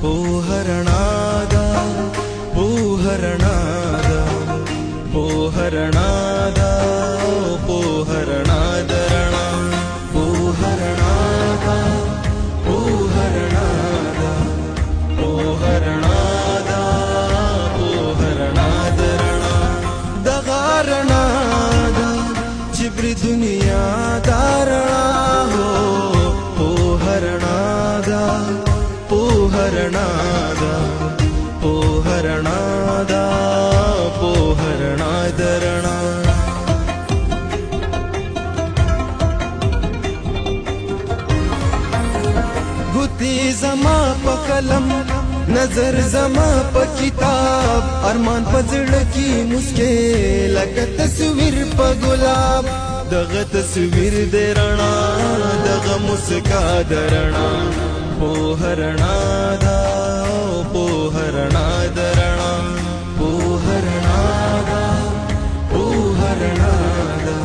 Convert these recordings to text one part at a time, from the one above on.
पोहरणादा पोहरणादा पोहरणादा पोहरणादरणा पोहरणादा पोहरणादा पोहरणादा पोहरणादरणा दगारणादा जिब्री दुनिया दारणा हो पोहरणादा पोहरणादा पोहरणादा पोहरणादरणा गुती जमा प कलम नजर जमा प किताब अरमान पजड़ की मुस्के लगा तस्वीर प गुलाब दग तस्वीर दे रणा दग मुस्का दरणा पोहरणादा पोहरणादरणा पोहरणादा पोहरणादा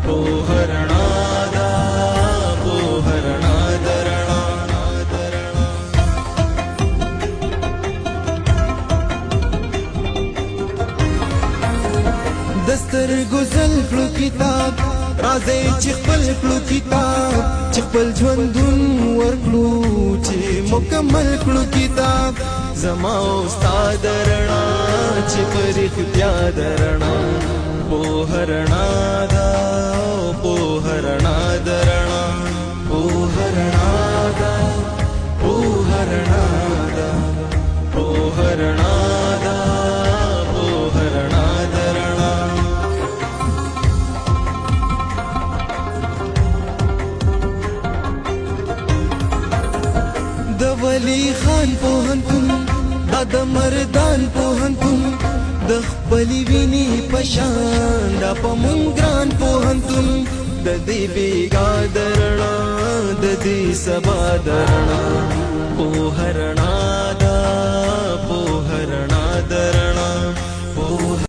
पोहरणादा पोहरणादरणा दस्तर गुजल कलू किताब राजे चिखपल कलू किताब चिखपल ژوندون ورکلو چې مکمل کلو کتاب زما استاد رڼا چې پر اختیار رڼا पोहरणादा पोहरणादरणा पोहरणादा पोहरणादा पोहरणादा पोहरणादरणा د ولی خان پوهنتون د مردان پوهنتون د خپلې وینې په شان دا په مونږ ګران پوهنتون د دې بیګا درنا د دې سبا درنا पोहरणादा